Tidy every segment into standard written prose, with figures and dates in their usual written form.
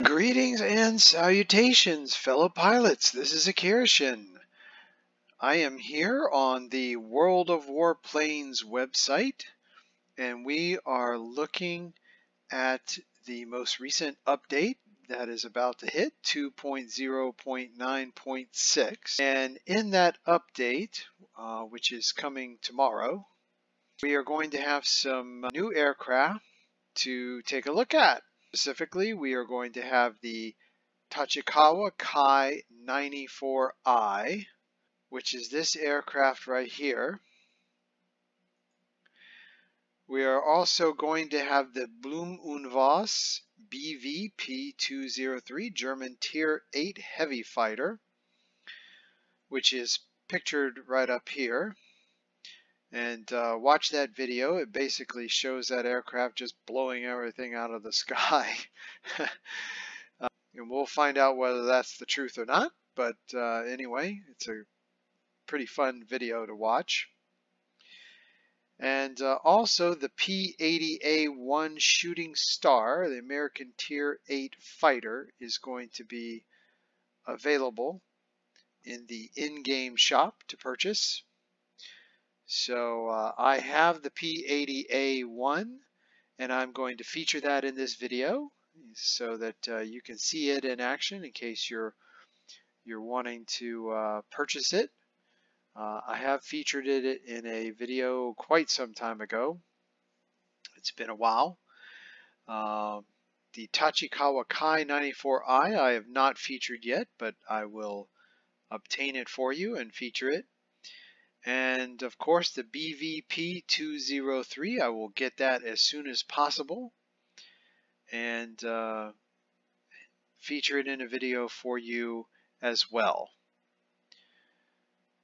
Greetings and salutations, fellow pilots. This is Akirishin. I am here on the World of Warplanes website, and we are looking at the most recent update that is about to hit 2.0.9.6. And in that update, which is coming tomorrow, we are going to have some new aircraft to take a look at. Specifically, we are going to have the Tachikawa Ki-94I, which is this aircraft right here. We are also going to have the Blum und Voss BV-P-203 German Tier 8 Heavy Fighter, which is pictured right up here. And watch that video. It basically shows that aircraft just blowing everything out of the sky. And we'll find out whether that's the truth or not. But anyway, it's a pretty fun video to watch. And also the P-80A Shooting Star, the American Tier 8 fighter, is going to be available in the in-game shop to purchase. So I have the P-80A, and I'm going to feature that in this video so that you can see it in action in case you're wanting to purchase it. I have featured it in a video quite some time ago. It's been a while. The Tachikawa Ki-94I I have not featured yet, but I will obtain it for you and feature it. And of course the BV-P-203, I will get that as soon as possible and feature it in a video for you as well.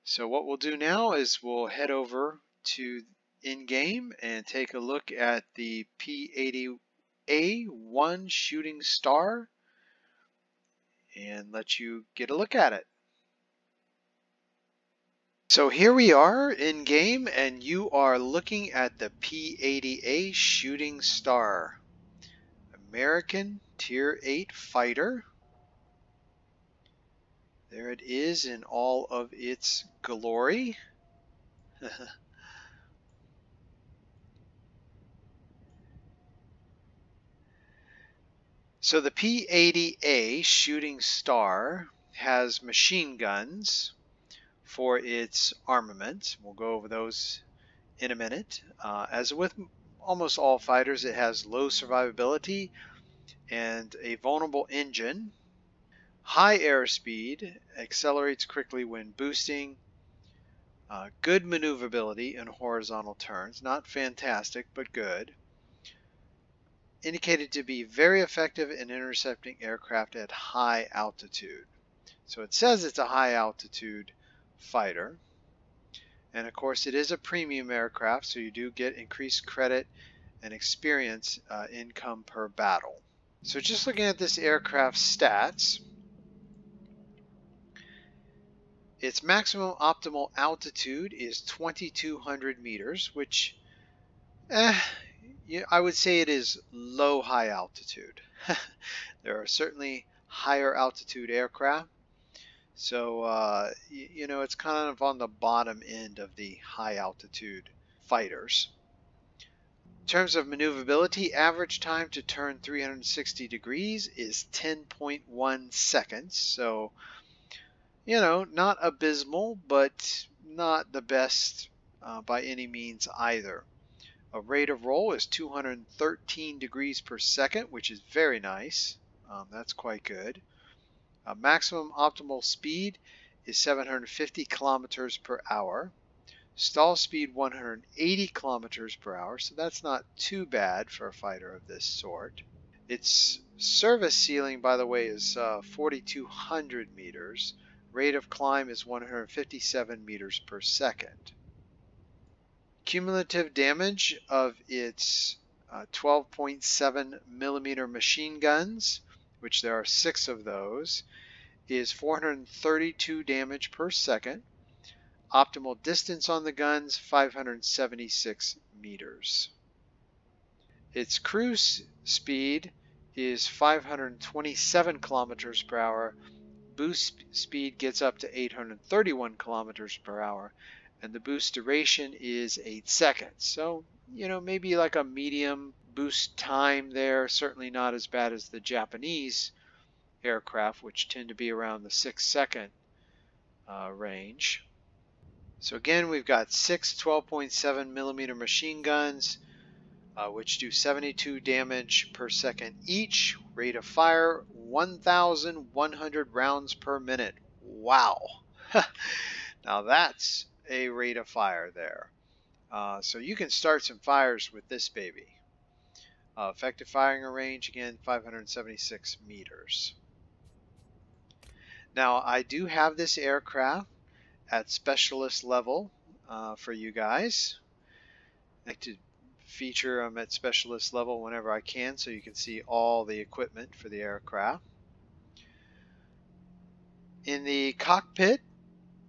So what we'll do now is we'll head over to in-game and take a look at the P-80A Shooting Star and let you get a look at it. So here we are in game, and you are looking at the P-80A Shooting Star, American Tier 8 fighter. There it is in all of its glory. So the P-80A Shooting Star has machine guns for its armament. We'll go over those in a minute. As with almost all fighters, it has low survivability and a vulnerable engine. High airspeed, accelerates quickly when boosting. Good maneuverability in horizontal turns. Not fantastic, but good. Indicated to be very effective in intercepting aircraft at high altitude. So it says it's a high altitude fighter, and of course it is a premium aircraft, so you do get increased credit and experience income per battle. So just looking at this aircraft's stats, its maximum optimal altitude is 2,200 meters, which I would say it is low high altitude. There are certainly higher altitude aircraft. So, you know, it's kind of on the bottom end of the high altitude fighters. In terms of maneuverability, average time to turn 360 degrees is 10.1 seconds. So, you know, not abysmal, but not the best by any means either. A rate of roll is 213 degrees per second, which is very nice. That's quite good. Maximum optimal speed is 750 kilometers per hour. Stall speed 180 kilometers per hour, so that's not too bad for a fighter of this sort. Its service ceiling, by the way, is 4,200 meters. Rate of climb is 157 meters per second. Cumulative damage of its 12.7 millimeter machine guns, which there are 6 of those, is 432 damage per second. Optimal distance on the guns, 576 meters. Its cruise speed is 527 kilometers per hour. Boost speed gets up to 831 kilometers per hour, and the boost duration is 8 seconds. So, maybe like a medium boost time there, certainly not as bad as the Japanese aircraft, which tend to be around the 6-second range. So again, we've got 6 12.7 millimeter machine guns, which do 72 damage per second each. Rate of fire 1,100 rounds per minute. Wow. Now that's a rate of fire there. So you can start some fires with this baby. Effective firing range, again, 576 meters. Now I do have this aircraft at specialist level for you guys. I like to feature them at specialist level whenever I can so you can see all the equipment for the aircraft. In the cockpit,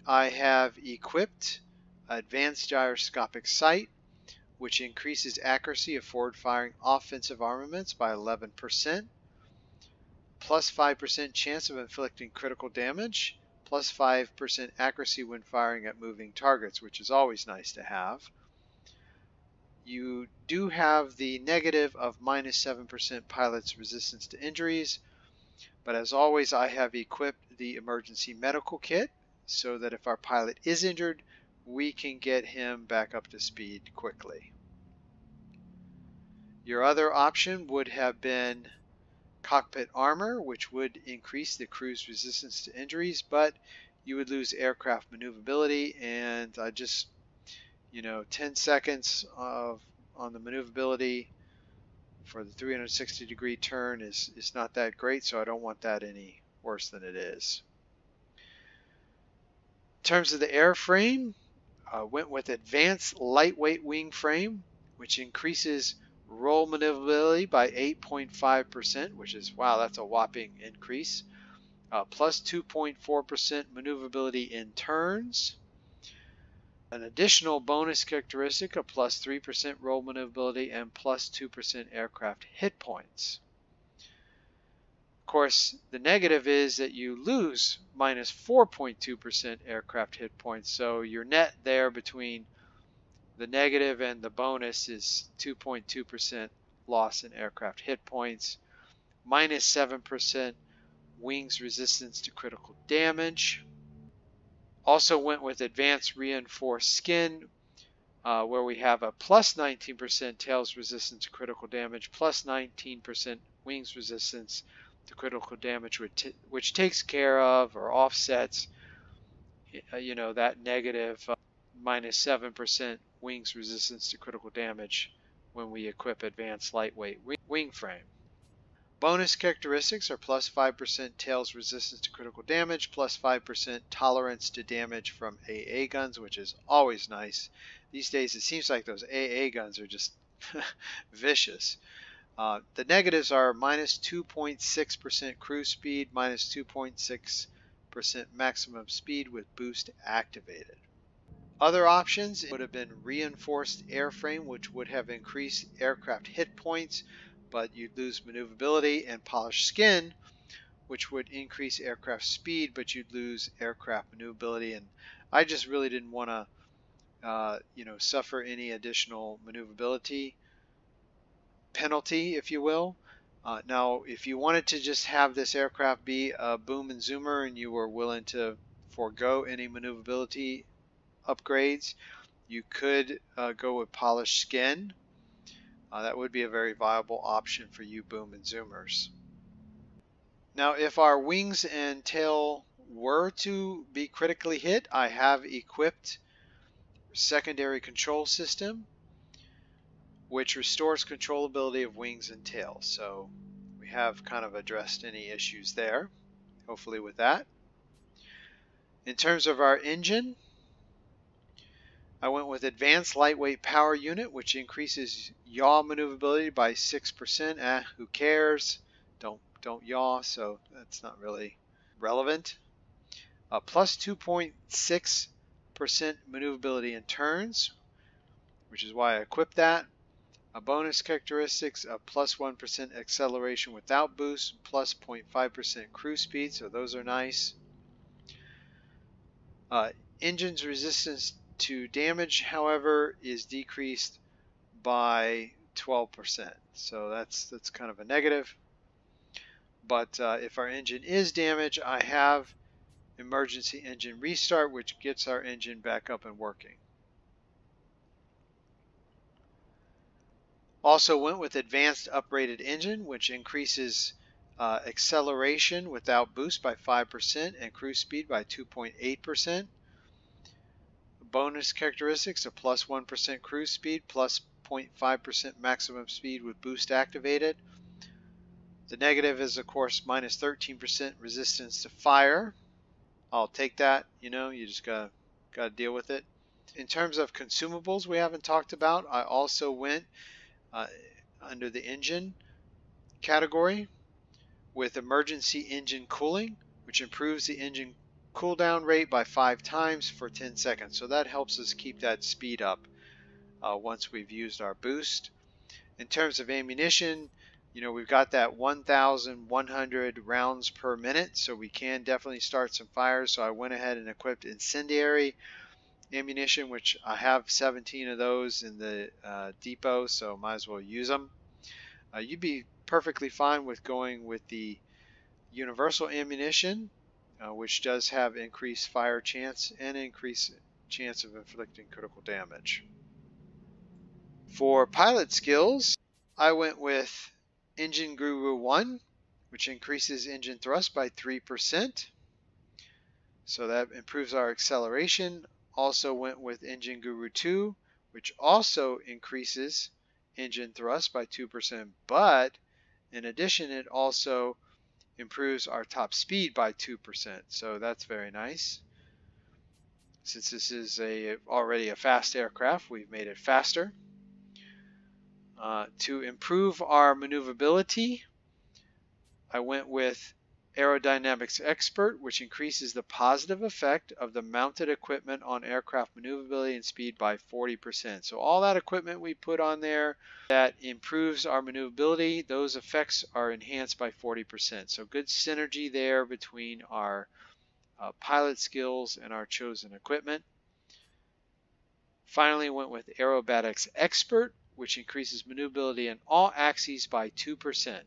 I have equipped advanced gyroscopic sight, which increases accuracy of forward-firing offensive armaments by 11%, plus 5% chance of inflicting critical damage, plus 5% accuracy when firing at moving targets, which is always nice to have. You do have the negative of minus 7% pilot's resistance to injuries, but as always I have equipped the emergency medical kit so that if our pilot is injured, we can get him back up to speed quickly. Your other option would have been cockpit armor, which would increase the crew's resistance to injuries, but you would lose aircraft maneuverability, and I just 10 seconds on the maneuverability for the 360-degree turn is not that great, so I don't want that any worse than it is. In terms of the airframe, I went with advanced lightweight wing frame, which increases roll maneuverability by 8.5%, which is, wow, that's a whopping increase. Plus 2.4% maneuverability in turns. An additional bonus characteristic of plus 3% roll maneuverability and plus 2% aircraft hit points. Of course, the negative is that you lose minus 4.2% aircraft hit points, so your net there between the negative and the bonus is 2.2% loss in aircraft hit points, minus 7% wings resistance to critical damage. Also went with advanced reinforced skin, where we have a plus 19% tails resistance to critical damage, plus 19% wings resistance to critical damage, which takes care of or offsets, that negative minus 7% wings resistance to critical damage when we equip advanced lightweight wing frame. Bonus characteristics are plus 5% tails resistance to critical damage, plus 5% tolerance to damage from AA guns, which is always nice. These days it seems like those AA guns are just vicious. The negatives are minus 2.6% cruise speed, minus 2.6% maximum speed with boost activated. Other options would have been reinforced airframe, which would have increased aircraft hit points, but you'd lose maneuverability, and polished skin, which would increase aircraft speed, but you'd lose aircraft maneuverability. And I just really didn't want to, suffer any additional maneuverability penalty, if you will. Now, if you wanted to just have this aircraft be a boom and zoomer, and you were willing to forego any maneuverability upgrades, you could go with polished skin. That would be a very viable option for you boom and zoomers. Now, if our wings and tail were to be critically hit, I have equipped secondary control system, which restores controllability of wings and tail. So we have kind of addressed any issues there, hopefully with that. In terms of our engine, I went with advanced lightweight power unit, which increases yaw maneuverability by 6%. Who cares? Don't yaw, so that's not really relevant. Plus 2.6% maneuverability in turns, which is why I equipped that. A bonus characteristics of plus 1% acceleration without boost, plus 0.5% cruise speed, so those are nice. Engine's resistance to damage, however, is decreased by 12%, so that's kind of a negative. But if our engine is damaged, I have emergency engine restart, which gets our engine back up and working. Also went with advanced uprated engine, which increases acceleration without boost by 5% and cruise speed by 2.8%. Bonus characteristics of plus 1% cruise speed, plus 0.5% maximum speed with boost activated. The negative is, of course, minus 13% resistance to fire. I'll take that, you just gotta deal with it. In terms of consumables we haven't talked about, I also went under the engine category with emergency engine cooling, which improves the engine cooldown rate by 5 times for 10 seconds. So that helps us keep that speed up once we've used our boost. In terms of ammunition, we've got that 1,100 rounds per minute, so we can definitely start some fires. So I went ahead and equipped incendiary ammunition, which I have 17 of those in the depot, so might as well use them. You'd be perfectly fine with going with the universal ammunition, which does have increased fire chance and increased chance of inflicting critical damage. For pilot skills, I went with Engine Guru 1, which increases engine thrust by 3%. So that improves our acceleration. Also went with Engine Guru 2, which also increases engine thrust by 2%, but in addition it also improves our top speed by 2%, so that's very nice. Since this is already a fast aircraft, we've made it faster. To improve our maneuverability, I went with Aerodynamics Expert, which increases the positive effect of the mounted equipment on aircraft maneuverability and speed by 40%. So all that equipment we put on there that improves our maneuverability, those effects are enhanced by 40%. So good synergy there between our pilot skills and our chosen equipment. Finally went with Aerobatics Expert, which increases maneuverability in all axes by 2%.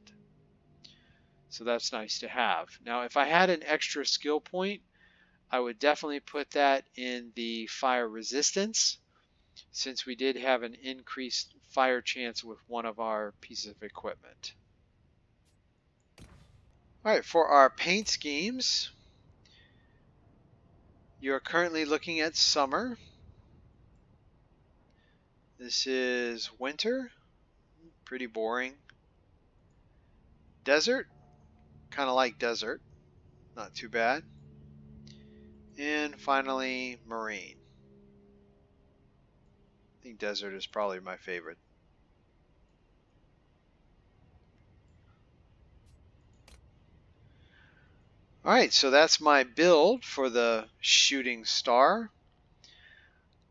So that's nice to have. Now, if I had an extra skill point, I would definitely put that in the fire resistance, since we did have an increased fire chance with one of our pieces of equipment. All right, for our paint schemes, you're currently looking at summer. This is winter, pretty boring. Desert, kind of like desert, not too bad. And finally, marine. I think desert is probably my favorite. Alright, so that's my build for the shooting star.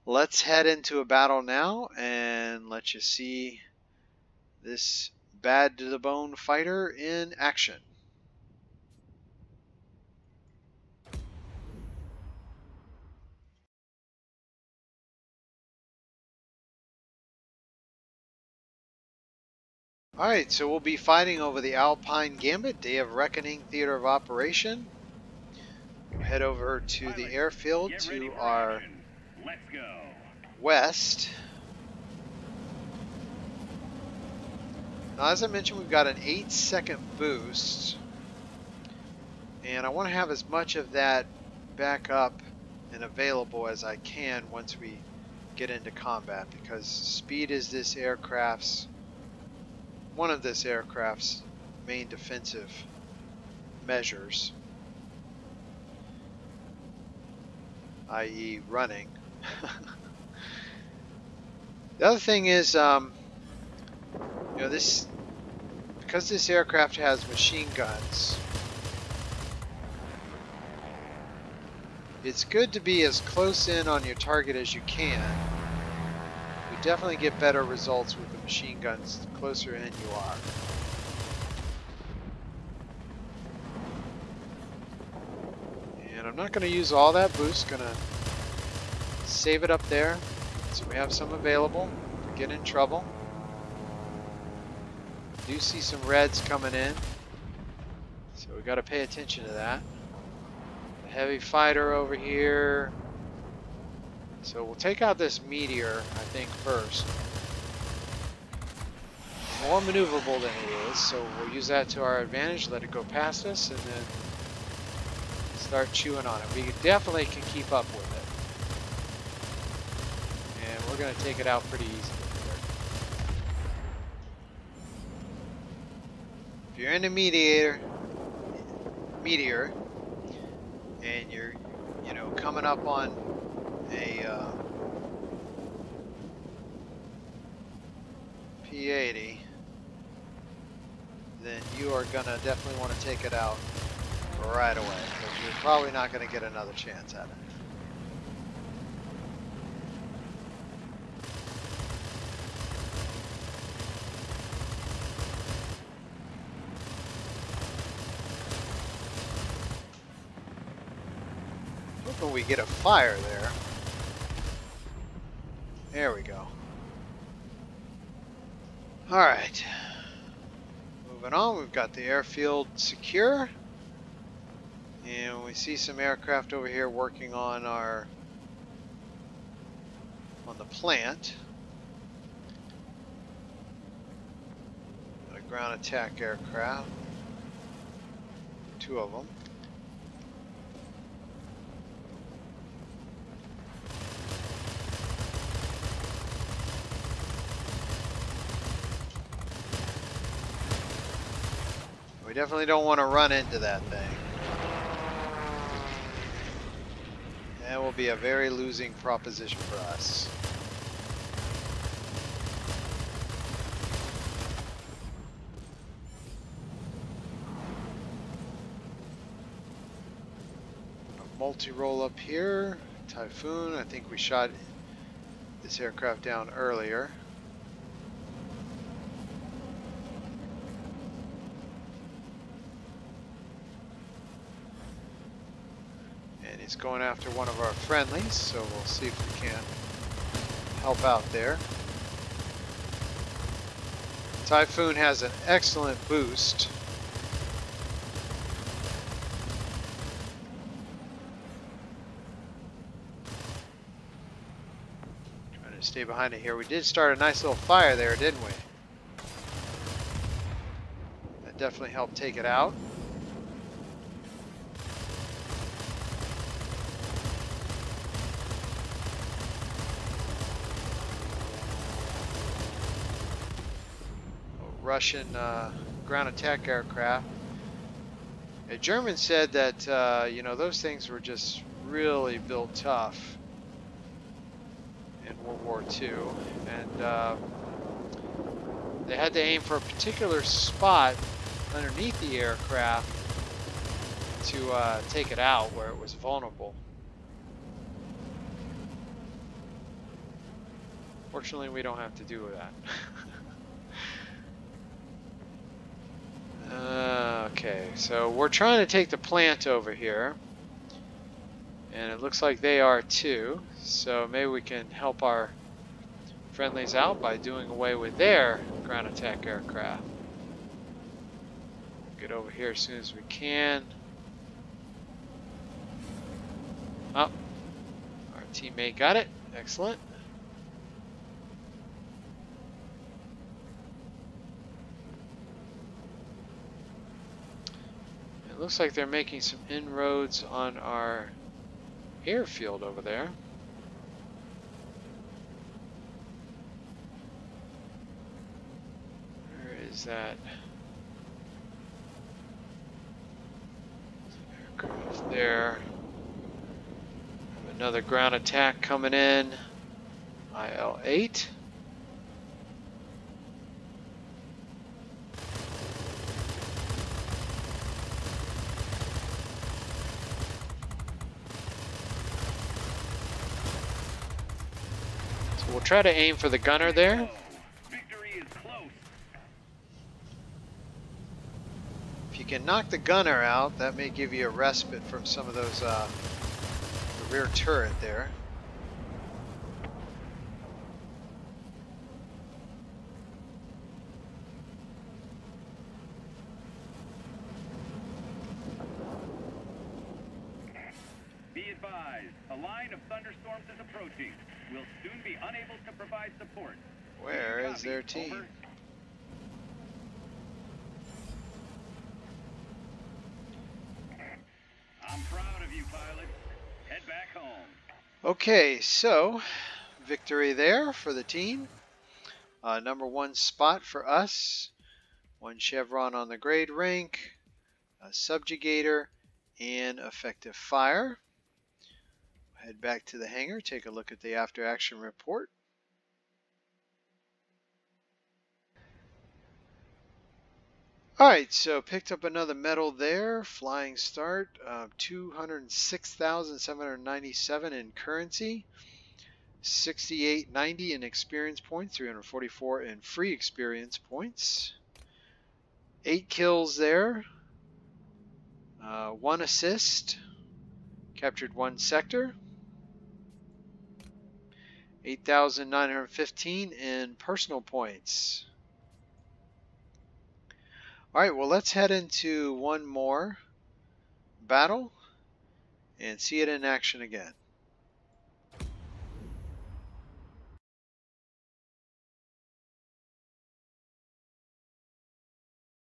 Let's head into a battle now and let you see this bad to the bone fighter in action. Alright, so we'll be fighting over the Alpine Gambit, Day of Reckoning Theater of Operation. We'll head over to the airfield to our west. Now, as I mentioned, we've got an 8-second boost, and I want to have as much of that back up and available as I can once we get into combat, because speed is one of this aircraft's main defensive measures, i.e. running. The other thing is, because this aircraft has machine guns, it's good to be as close in on your target as you can. We definitely get better results with the machine guns the closer in you are. And I'm not going to use all that boost. Going to save it up there so we have some available to get in trouble. Do see some reds coming in, so we got to pay attention to that. The heavy fighter over here. So we'll take out this meteor, I think, first. More maneuverable than it is, so we'll use that to our advantage, let it go past us, and then start chewing on it. We definitely can keep up with it. And we're going to take it out pretty easily here. If you're in the meteor, and you're, coming up on a P-80, then you are going to definitely want to take it out right away, because you're probably not going to get another chance at it. Hoping we get a fire there. There we go. Alright. Moving on, we've got the airfield secure. And we see some aircraft over here working on the plant. A ground attack aircraft. 2 of them. We definitely don't want to run into that thing. That will be a very losing proposition for us. A multi-roll up here. Typhoon. I think we shot this aircraft down earlier. He's going after one of our friendlies, so we'll see if we can help out there. Typhoon has an excellent boost. Trying to stay behind it here. We did start a nice little fire there, didn't we? That definitely helped take it out. Russian ground attack aircraft. A German said that those things were just really built tough in World War II, and they had to aim for a particular spot underneath the aircraft to take it out where it was vulnerable. Fortunately, we don't have to do that. Okay, so we're trying to take the plant over here, and it looks like they are too, so maybe we can help our friendlies out by doing away with their ground attack aircraft. Get over here as soon as we can. Oh, our teammate got it. Excellent. It looks like they're making some inroads on our airfield over there. Where is that aircraft there? Another ground attack coming in. IL-8. We'll try to aim for the gunner there. Victory is close. If you can knock the gunner out, that may give you a respite from some of those, the rear turret there. Be advised, a line of thunderstorms is approaching. We'll soon be unable to provide support. Where is Copy. their team? Over. I'm proud of you, pilot. Head back home. Okay, so victory there for the team. Number 1 spot for us. 1 chevron on the grade rank, a subjugator, and effective fire. Head back to the hangar, take a look at the after action report. Alright, so picked up another medal there, flying start, 206,797 in currency, 6890 in experience points, 344 in free experience points, 8 kills there, 1 assist, captured 1 sector, 8,915 in personal points. Alright, well, let's head into one more battle and see it in action again.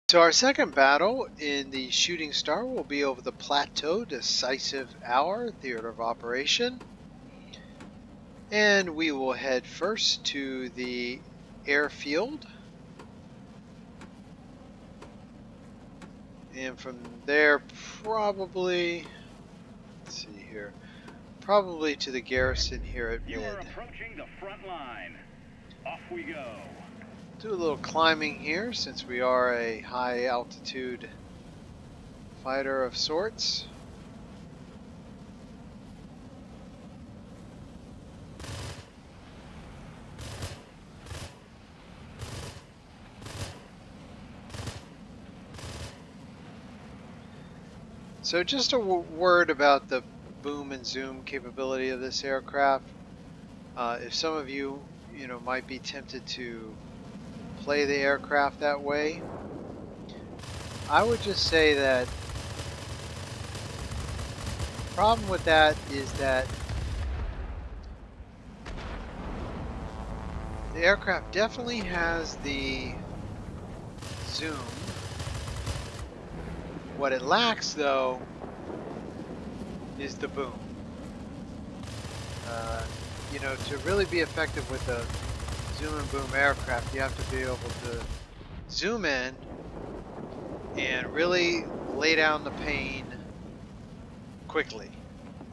So our second battle in the Shooting Star will be over the Plateau Decisive Hour Theater of Operation. And we will head first to the airfield. And from there, probably, let's see here, probably to the garrison here at You Mid. are approaching the front line. Off we go. Do a little climbing here since we are a high altitude fighter of sorts. So just a word about the boom and zoom capability of this aircraft. If some of you, might be tempted to play the aircraft that way, I would just say that the problem with that is that the aircraft definitely has the zoom. What it lacks, though, is the boom. To really be effective with a zoom and boom aircraft, you have to be able to zoom in and really lay down the pane quickly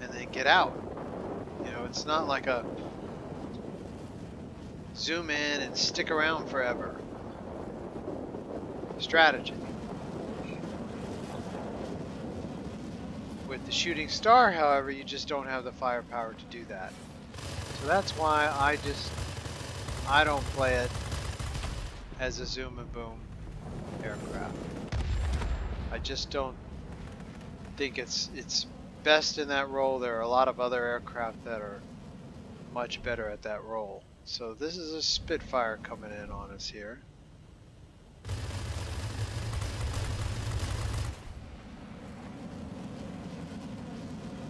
and then get out. It's not like a zoom in and stick around forever strategy. With the Shooting Star, however, you just don't have the firepower to do that. So that's why I don't play it as a zoom and boom aircraft. I just don't think it's best in that role. There are a lot of other aircraft that are much better at that role. So this is a Spitfire coming in on us here.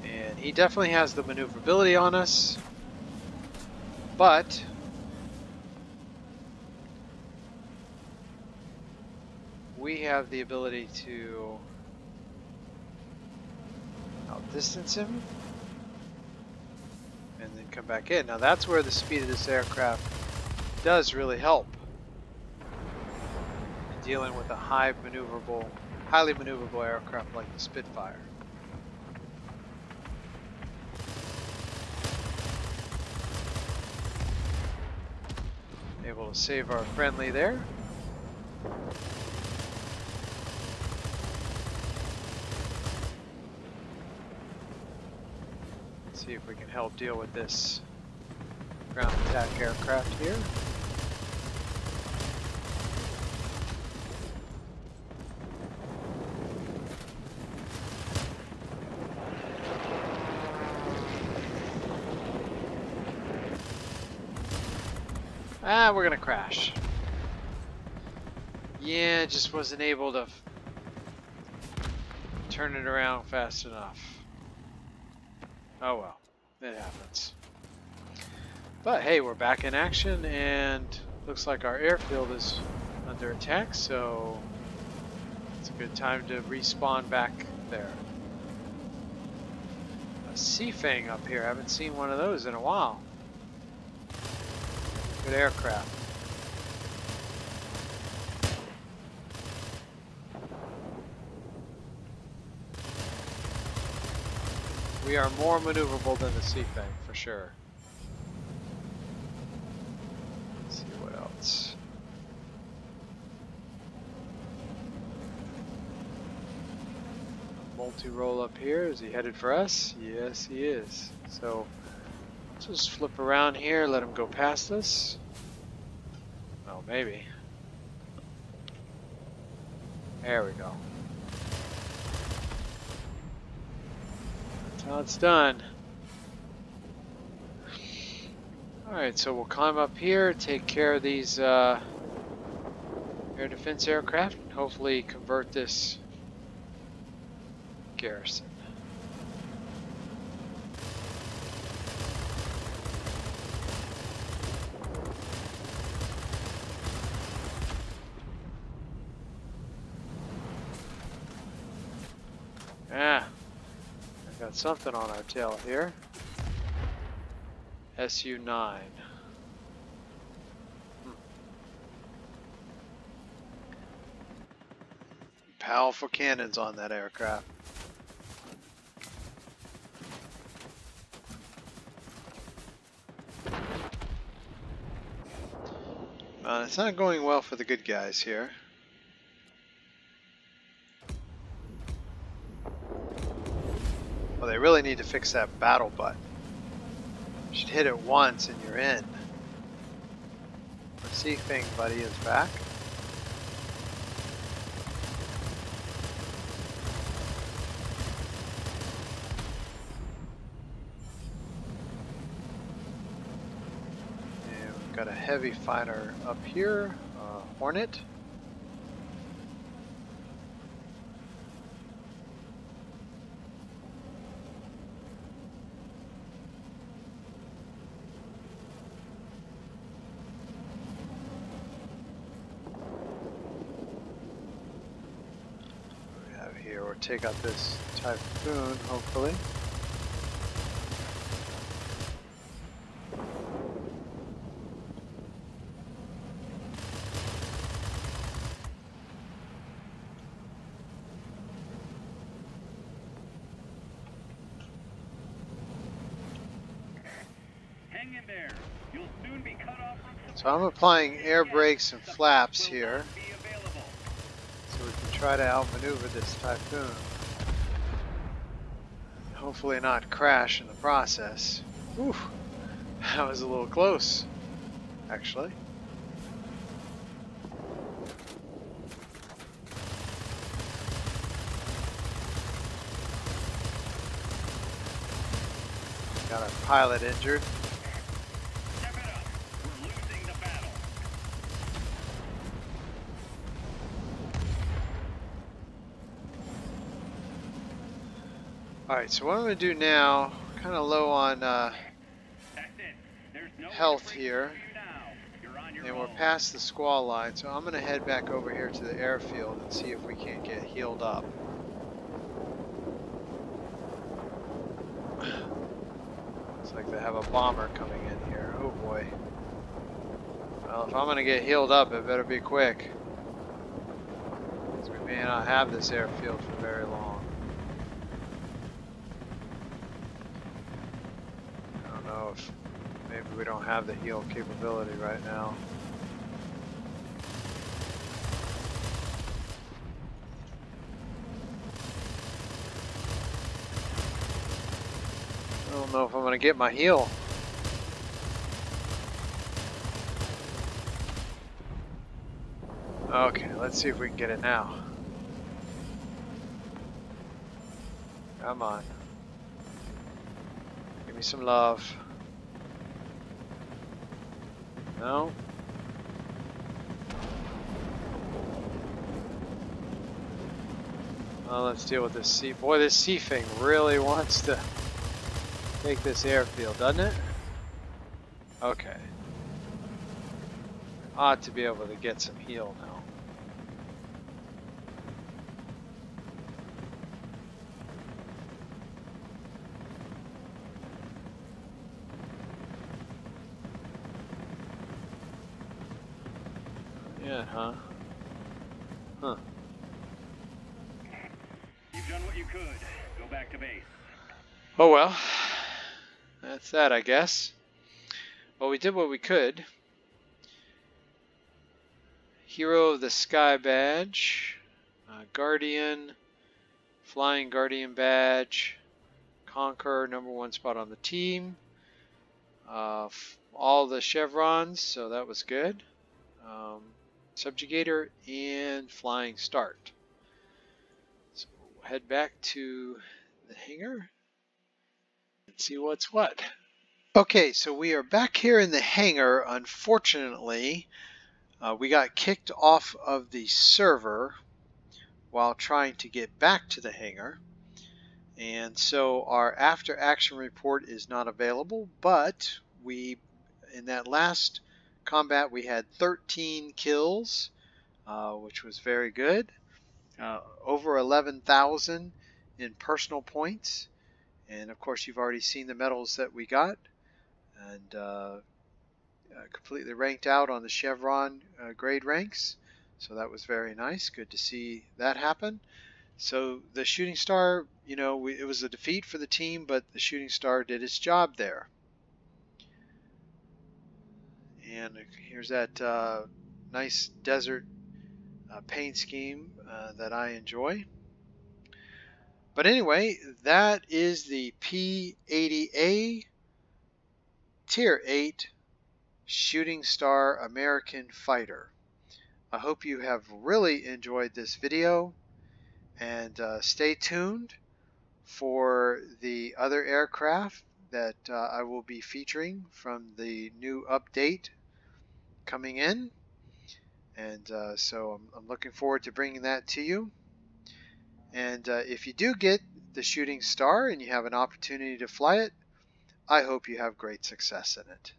And he definitely has the maneuverability on us, but we have the ability to outdistance him and then come back in. Now that's where the speed of this aircraft does really help in dealing with a highly maneuverable aircraft like the Spitfire. Able to save our friendly there. Let's see if we can help deal with this Ground attack aircraft here. Ah, we're gonna crash. Yeah, just wasn't able to turn it around fast enough. Oh well, it happens. But hey, we're back in action, and looks like our airfield is under attack, so it's a good time to respawn back there. A Sea Fang up here, I haven't seen one of those in a while. Good aircraft. We are more maneuverable than the Sea Fang, for sure. Let's see what else. Multi-roll up here. Is he headed for us? Yes, he is. So let's just flip around here, let him go past us. Oh, maybe. There we go. That's how it's done. Alright, so we'll climb up here, take care of these air defense aircraft, and hopefully convert this garrison. Ah, I got something on our tail here. Su-9. Powerful cannons on that aircraft. It's not going well for the good guys here. Well, they really need to fix that battle button. You should hit it once and you're in. The Sea Fang buddy is back. And we've got a heavy fighter up here, Hornet. Take out this Typhoon, hopefully. Hang in there. You'll soon be cut off from support. So I'm applying air brakes and flaps here, so we can try to outmaneuver this Typhoon. Hopefully not crash in the process. Whew, that was a little close, actually. Got our pilot injured. Step it up. We're losing the battle. Alright, so what I'm going to do now, kind of low on That's it. There's no health way to break here, through you now. You're on your and we're own. past the squall line, so I'm going to head back over here to the airfield and see if we can't get healed up. Looks like they have a bomber coming in here. Oh boy. Well, if I'm going to get healed up, it better be quick, because we may not have this airfield for very long. If maybe we don't have the heal capability right now. I don't know if I'm going to get my heal. Okay, let's see if we can get it now. Come on. Give me some love. No? Well, let's deal with this sea. Boy, this sea thing really wants to take this airfield, doesn't it? Okay. Ought to be able to get some heal now. Yeah, huh? Huh. You've done what you could. Go back to base. Oh well. That's that, I guess. Well, we did what we could. Hero of the Sky badge. Guardian. Flying Guardian badge. Conqueror, #1 spot on the team. All the chevrons, so that was good. Subjugator and Flying Start. So we'll head back to the hangar and see what's what. Okay, so we are back here in the hangar. Unfortunately, we got kicked off of the server while trying to get back to the hangar. And so our after action report is not available, but in that last combat we had 13 kills, which was very good. Over 11,000 in personal points. And of course you've already seen the medals that we got. And completely ranked out on the chevron grade ranks. So that was very nice. Good to see that happen. So the shooting star, you know, it was a defeat for the team, but the shooting star did its job there. And here's that nice desert paint scheme that I enjoy. But anyway, that is the P-80A Tier 8 Shooting Star American Fighter. I hope you have really enjoyed this video, and stay tuned for the other aircraft that I will be featuring from the new update coming in. And so I'm looking forward to bringing that to you. And if you do get the shooting star and you have an opportunity to fly it, I hope you have great success in it.